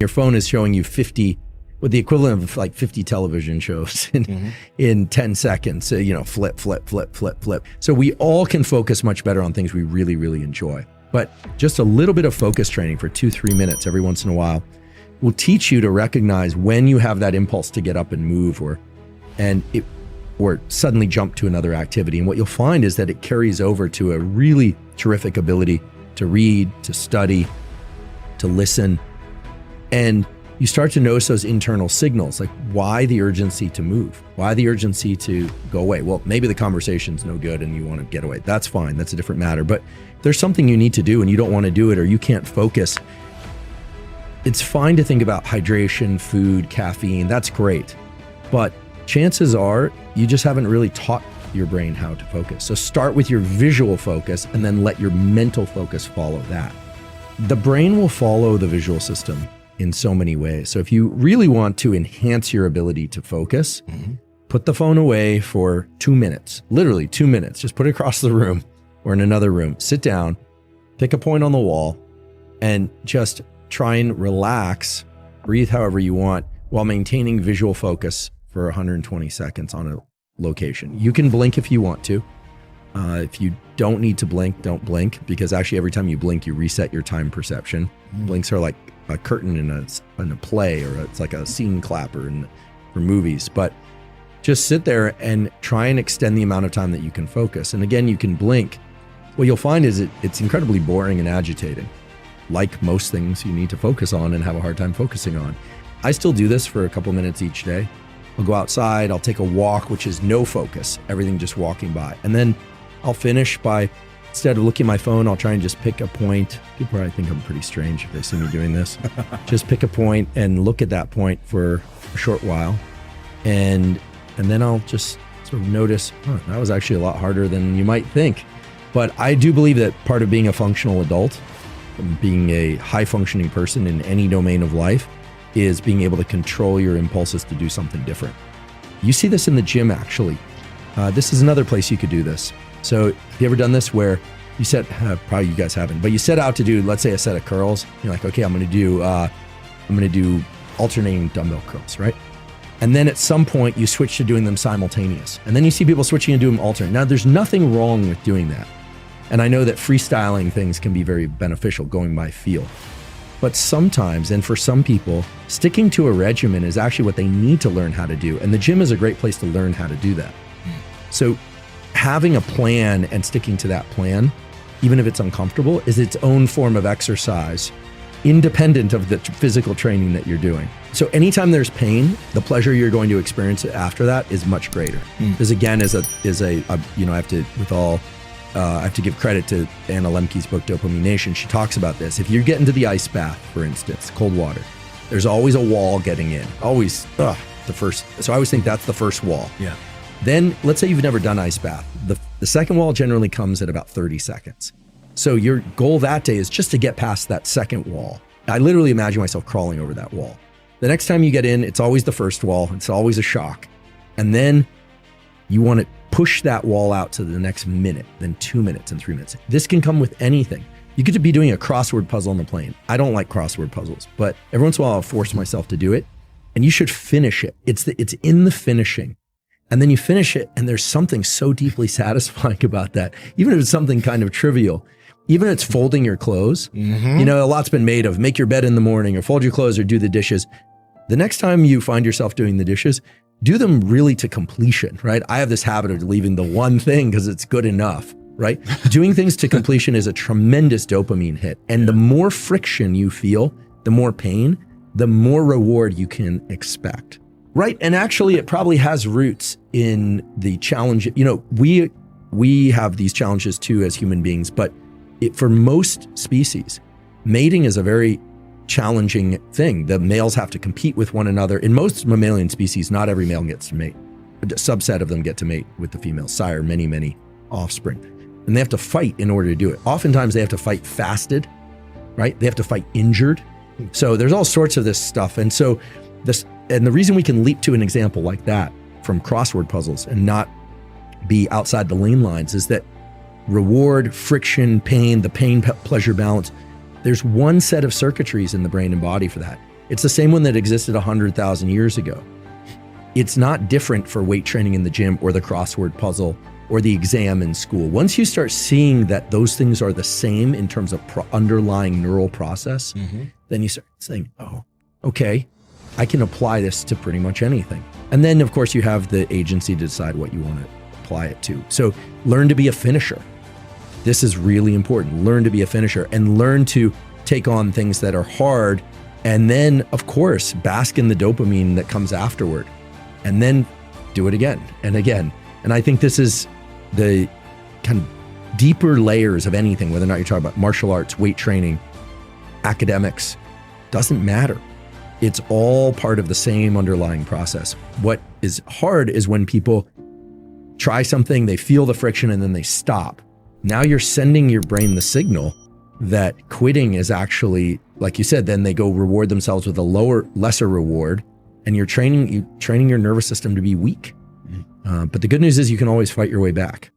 Your phone is showing you 50, with the equivalent of like 50 television shows in 10 seconds. So, flip, flip, flip, flip, flip. So we all can focus much better on things we really, really enjoy. But just a little bit of focus training for 2-3 minutes every once in a while will teach you to recognize when you have that impulse to get up and move or suddenly jump to another activity. And what you'll find is that it carries over to a really terrific ability to read, to study, to listen. And you start to notice those internal signals, like why the urgency to move? Why the urgency to go away? Well, maybe the conversation's no good and you want to get away. That's fine, that's a different matter. But if there's something you need to do and you don't want to do it or you can't focus, it's fine to think about hydration, food, caffeine, that's great. But chances are you just haven't really taught your brain how to focus. So start with your visual focus and then let your mental focus follow that. The brain will follow the visual system in so many ways. So if you really want to enhance your ability to focus, put the phone away for 2 minutes, literally 2 minutes. Just put it across the room or in another room. Sit down, pick a point on the wall, and just try and relax, breathe however you want while maintaining visual focus for 120 seconds on a location. You can blink if you want to. If you don't need to blink, don't blink, because actually every time you blink, you reset your time perception. Blinks are like a curtain in a play, or it's like a scene clapper for movies. But just sit there and try and extend the amount of time that you can focus. And again, you can blink. What you'll find is it's incredibly boring and agitating, like most things you need to focus on and have a hard time focusing on. I still do this for a couple minutes each day. I'll go outside, I'll take a walk, which is no focus, everything just walking by. And then I'll finish by, instead of looking at my phone, I'll try and just pick a point. People probably think I'm pretty strange if they see me doing this. Just pick a point and look at that point for a short while. And then I'll just sort of notice, that was actually a lot harder than you might think. But I do believe that part of being a functional adult, being a high functioning person in any domain of life, is being able to control your impulses to do something different. You see this in the gym, actually. This is another place you could do this. So have you ever done this where you set, probably you guys haven't, but you set out to do, let's say, a set of curls. You're like, okay, I'm going to do alternating dumbbell curls, right? And then at some point you switch to doing them simultaneous. And then you see people switching and doing them alternate. Now there's nothing wrong with doing that. And I know that freestyling things can be very beneficial, going by feel. But sometimes, and for some people, sticking to a regimen is actually what they need to learn how to do. And the gym is a great place to learn how to do that. So having a plan and sticking to that plan, even if it's uncomfortable, is its own form of exercise, independent of the physical training that you're doing. So anytime there's pain, the pleasure you're going to experience after that is much greater. This again is I have to give credit to Anna Lemke's book, Dopamine Nation. She talks about this. If you get into the ice bath, for instance, cold water, there's always a wall getting in. Always, the first. So I always think that's the first wall. Yeah. Then let's say you've never done ice bath. The second wall generally comes at about 30 seconds. So your goal that day is just to get past that second wall. I literally imagine myself crawling over that wall. The next time you get in, it's always the first wall. It's always a shock. And then you want to push that wall out to the next minute, then 2 minutes and 3 minutes. This can come with anything. You could be doing a crossword puzzle on the plane. I don't like crossword puzzles, but every once in a while I'll force myself to do it, and you should finish it. It's in the finishing. And then you finish it, and there's something so deeply satisfying about that. Even if it's something kind of trivial, even if it's folding your clothes, a lot's been made of make your bed in the morning or fold your clothes or do the dishes. The next time you find yourself doing the dishes, do them really to completion, right? I have this habit of leaving the one thing because it's good enough, right? Doing things to completion is a tremendous dopamine hit. And the more friction you feel, the more pain, the more reward you can expect, right? And actually it probably has roots in the challenge. We have these challenges too as human beings, but for most species, mating is a very challenging thing. The males have to compete with one another. In most mammalian species, not every male gets to mate. A subset of them get to mate with the female, sire many, many offspring. And they have to fight in order to do it. Oftentimes they have to fight fasted, right? They have to fight injured. So there's all sorts of this stuff. And so the reason we can leap to an example like that from crossword puzzles and not be outside the lane lines is that reward, friction, pain, the pain pleasure balance, there's one set of circuitries in the brain and body for that. It's the same one that existed 100,000 years ago. It's not different for weight training in the gym or the crossword puzzle or the exam in school. Once you start seeing that those things are the same in terms of underlying neural process, then you start saying, oh, okay, I can apply this to pretty much anything. And then of course you have the agency to decide what you want to apply it to. So learn to be a finisher. This is really important. Learn to be a finisher and learn to take on things that are hard. And then of course, bask in the dopamine that comes afterward, and then do it again and again. And I think this is the kind of deeper layers of anything, whether or not you're talking about martial arts, weight training, academics, doesn't matter. It's all part of the same underlying process. What is hard is when people try something, they feel the friction, and then they stop. Now you're sending your brain the signal that quitting is actually, like you said, then they go reward themselves with a lesser reward, and you're training your nervous system to be weak. But the good news is you can always fight your way back.